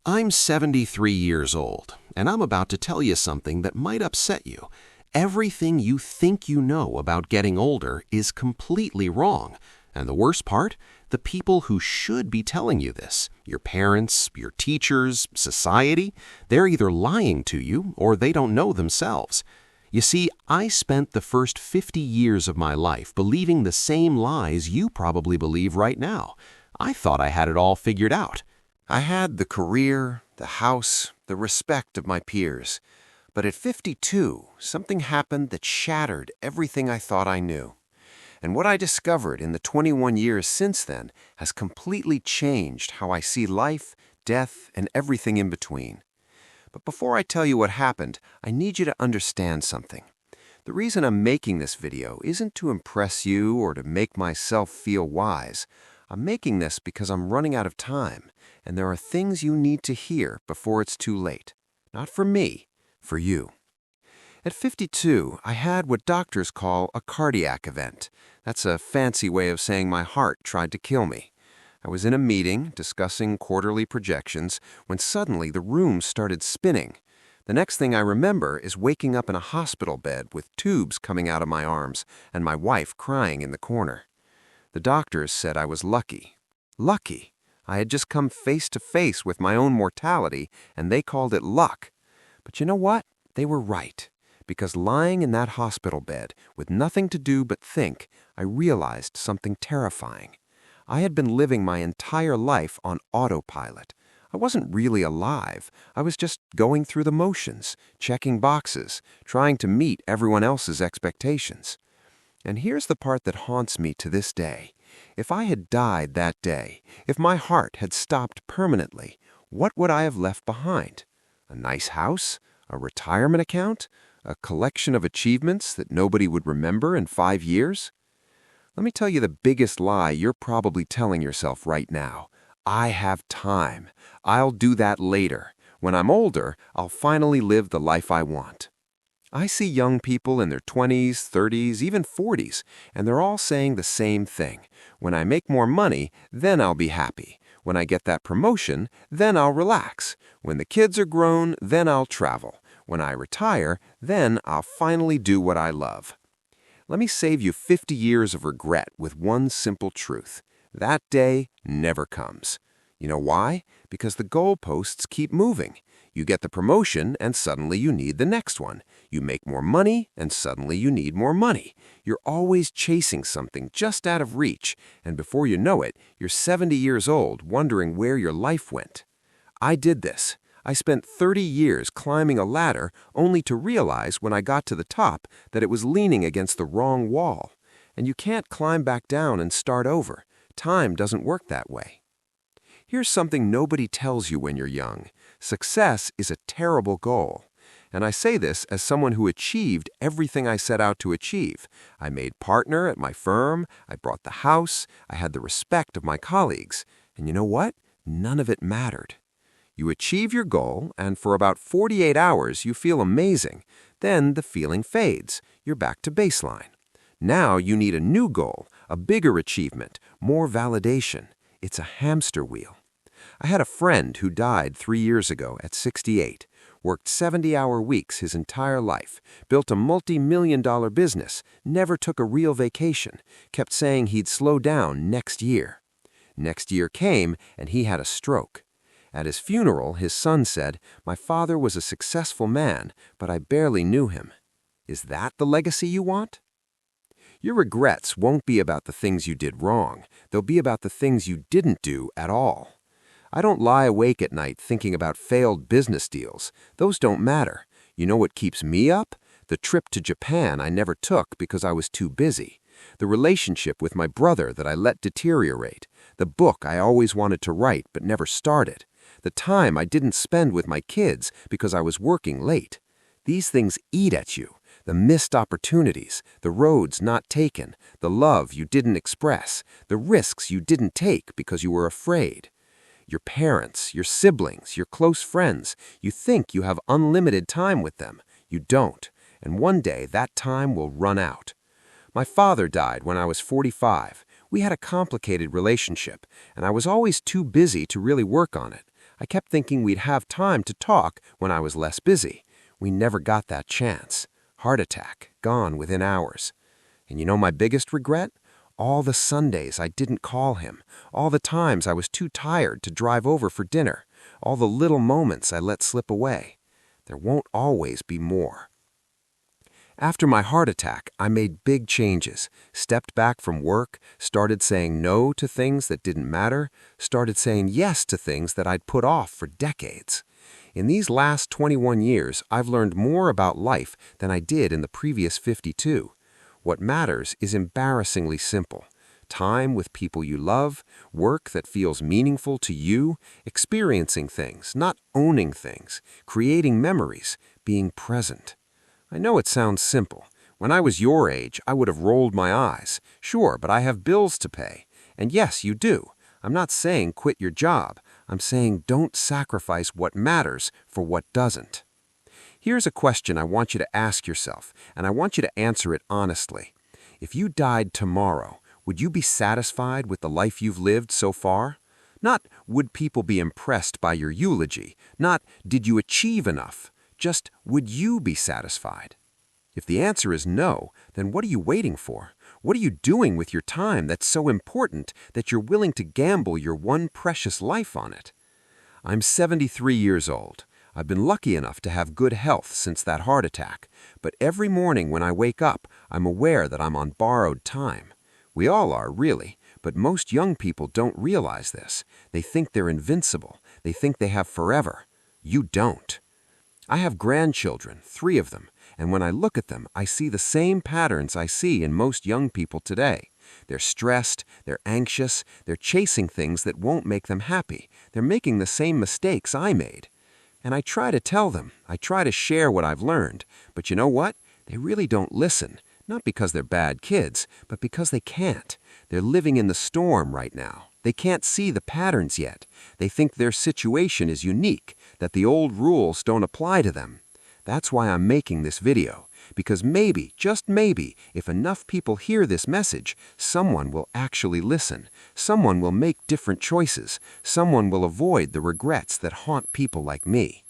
I'm 73 years old, and I'm about to tell you something that might upset you. Everything you think you know about getting older is completely wrong. And the worst part? The people who should be telling you this, your parents, your teachers, society, they're either lying to you or they don't know themselves. You see, I spent the first 50 years of my life believing the same lies you probably believe right now. I thought I had it all figured out. I had the career, the house, the respect of my peers. But at 52, something happened that shattered everything I thought I knew. And what I discovered in the 21 years since then has completely changed how I see life, death, and everything in between. But before I tell you what happened, I need you to understand something. The reason I'm making this video isn't to impress you or to make myself feel wise. I'm making this because I'm running out of time, and there are things you need to hear before it's too late. Not for me, for you. At 52, I had what doctors call a cardiac event. That's a fancy way of saying my heart tried to kill me. I was in a meeting discussing quarterly projections when suddenly the room started spinning. The next thing I remember is waking up in a hospital bed with tubes coming out of my arms and my wife crying in the corner. The doctors said I was lucky. Lucky. I had just come face to face with my own mortality, and they called it luck. But you know what? They were right. Because lying in that hospital bed, with nothing to do but think, I realized something terrifying. I had been living my entire life on autopilot. I wasn't really alive. I was just going through the motions, checking boxes, trying to meet everyone else's expectations. And here's the part that haunts me to this day. If I had died that day, if my heart had stopped permanently, what would I have left behind? A nice house? A retirement account? A collection of achievements that nobody would remember in 5 years? Let me tell you the biggest lie you're probably telling yourself right now. I have time. I'll do that later. When I'm older, I'll finally live the life I want. I see young people in their 20s, 30s, even 40s, and they're all saying the same thing. When I make more money, then I'll be happy. When I get that promotion, then I'll relax. When the kids are grown, then I'll travel. When I retire, then I'll finally do what I love. Let me save you 50 years of regret with one simple truth. That day never comes. You know why? Because the goalposts keep moving. You get the promotion, and suddenly you need the next one. You make more money, and suddenly you need more money. You're always chasing something just out of reach, and before you know it, you're 70 years old wondering where your life went. I did this. I spent 30 years climbing a ladder only to realize when I got to the top that it was leaning against the wrong wall. And you can't climb back down and start over. Time doesn't work that way. Here's something nobody tells you when you're young. Success is a terrible goal. And I say this as someone who achieved everything I set out to achieve. I made partner at my firm, I bought the house, I had the respect of my colleagues. And you know what? None of it mattered. You achieve your goal, and for about 48 hours you feel amazing. Then the feeling fades. You're back to baseline. Now you need a new goal, a bigger achievement, more validation. It's a hamster wheel. I had a friend who died 3 years ago at 68, worked 70-hour weeks his entire life, built a multi-million-dollar business, never took a real vacation, kept saying he'd slow down next year. Next year came, and he had a stroke. At his funeral, his son said, "My father was a successful man, but I barely knew him." Is that the legacy you want? Your regrets won't be about the things you did wrong. They'll be about the things you didn't do at all. I don't lie awake at night thinking about failed business deals. Those don't matter. You know what keeps me up? The trip to Japan I never took because I was too busy. The relationship with my brother that I let deteriorate. The book I always wanted to write but never started. The time I didn't spend with my kids because I was working late. These things eat at you. The missed opportunities, the roads not taken, the love you didn't express, the risks you didn't take because you were afraid. Your parents, your siblings, your close friends, you think you have unlimited time with them. You don't, and one day that time will run out. My father died when I was 45. We had a complicated relationship, and I was always too busy to really work on it. I kept thinking we'd have time to talk when I was less busy. We never got that chance. Heart attack, gone within hours. And you know my biggest regret? All the Sundays I didn't call him, all the times I was too tired to drive over for dinner, all the little moments I let slip away. There won't always be more. After my heart attack, I made big changes, stepped back from work, started saying no to things that didn't matter, started saying yes to things that I'd put off for decades. In these last 21 years, I've learned more about life than I did in the previous 52. What matters is embarrassingly simple. Time with people you love, work that feels meaningful to you, experiencing things, not owning things, creating memories, being present. I know it sounds simple. When I was your age, I would have rolled my eyes. Sure, but I have bills to pay. And yes, you do. I'm not saying quit your job. I'm saying don't sacrifice what matters for what doesn't. Here's a question I want you to ask yourself, and I want you to answer it honestly. If you died tomorrow, would you be satisfied with the life you've lived so far? Not would people be impressed by your eulogy, not did you achieve enough, just would you be satisfied? If the answer is no, then what are you waiting for? What are you doing with your time that's so important that you're willing to gamble your one precious life on it? I'm 73 years old. I've been lucky enough to have good health since that heart attack, but every morning when I wake up, I'm aware that I'm on borrowed time. We all are, really, but most young people don't realize this. They think they're invincible. They think they have forever. You don't. I have grandchildren, 3 of them, and when I look at them, I see the same patterns I see in most young people today. They're stressed, they're anxious, they're chasing things that won't make them happy. They're making the same mistakes I made. And I try to tell them, I try to share what I've learned, but you know what? They really don't listen, not because they're bad kids, but because they can't. They're living in the storm right now. They can't see the patterns yet. They think their situation is unique, that the old rules don't apply to them. That's why I'm making this video, because maybe, just maybe, if enough people hear this message, someone will actually listen. Someone will make different choices. Someone will avoid the regrets that haunt people like me.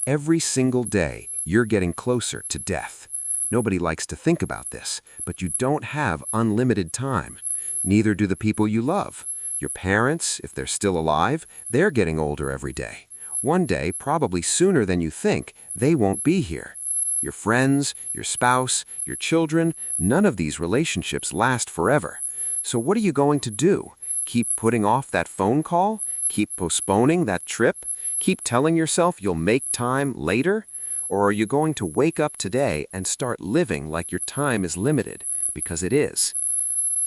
Every single day, you're getting closer to death. Nobody likes to think about this, but you don't have unlimited time. Neither do the people you love. Your parents, if they're still alive, they're getting older every day. One day, probably sooner than you think, they won't be here. Your friends, your spouse, your children, none of these relationships last forever. So what are you going to do? Keep putting off that phone call? Keep postponing that trip? Keep telling yourself you'll make time later? Or are you going to wake up today and start living like your time is limited? Because it is.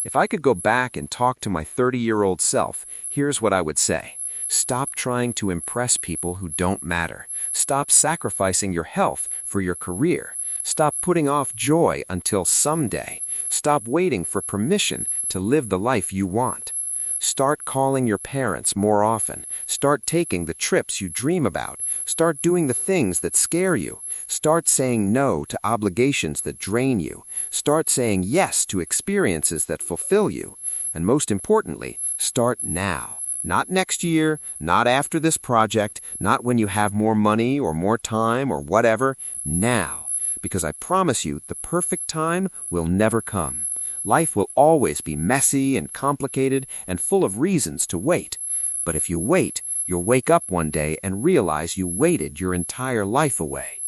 If I could go back and talk to my 30-year-old self, here's what I would say. Stop trying to impress people who don't matter. Stop sacrificing your health for your career. Stop putting off joy until someday. Stop waiting for permission to live the life you want. Start calling your parents more often. Start taking the trips you dream about. Start doing the things that scare you. Start saying no to obligations that drain you. Start saying yes to experiences that fulfill you. And most importantly, start now. Not next year, not after this project, not when you have more money or more time or whatever. Now. Because I promise you, the perfect time will never come. Life will always be messy and complicated and full of reasons to wait. But if you wait, you'll wake up one day and realize you waited your entire life away.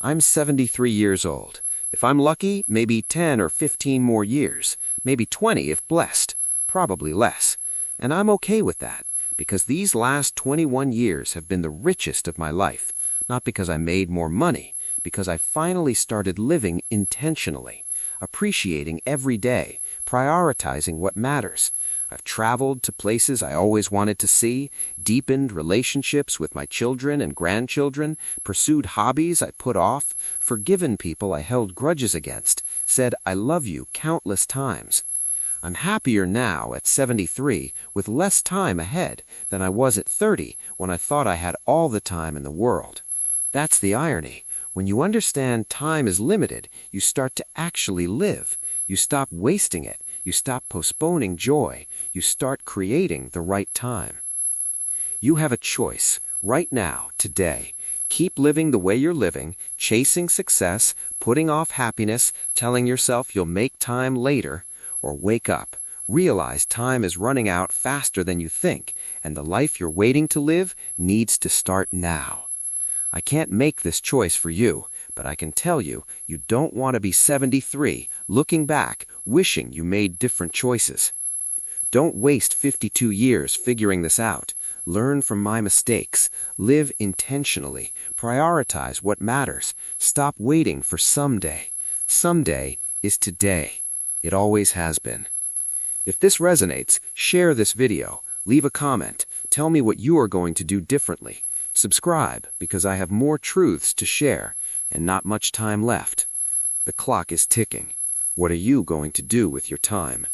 I'm 73 years old. If I'm lucky, maybe 10 or 15 more years. Maybe 20 if blessed. Probably less. And I'm okay with that, because these last 21 years have been the richest of my life. Not because I made more money, because I finally started living intentionally. Appreciating every day, prioritizing what matters. I've traveled to places I always wanted to see, deepened relationships with my children and grandchildren, pursued hobbies I put off, forgiven people I held grudges against, said I love you countless times. I'm happier now at 73 with less time ahead than I was at 30 when I thought I had all the time in the world. That's the irony. When you understand time is limited, you start to actually live. You stop wasting it. You stop postponing joy. You start creating the right time. You have a choice, right now, today. Keep living the way you're living, chasing success, putting off happiness, telling yourself you'll make time later, or wake up. Realize time is running out faster than you think, and the life you're waiting to live needs to start now. I can't make this choice for you, but I can tell you, you don't want to be 73, looking back, wishing you made different choices. Don't waste 52 years figuring this out. Learn from my mistakes. Live intentionally. Prioritize what matters. Stop waiting for someday. Someday is today. It always has been. If this resonates, share this video. Leave a comment. Tell me what you are going to do differently. Subscribe, because I have more truths to share, and not much time left. The clock is ticking. What are you going to do with your time?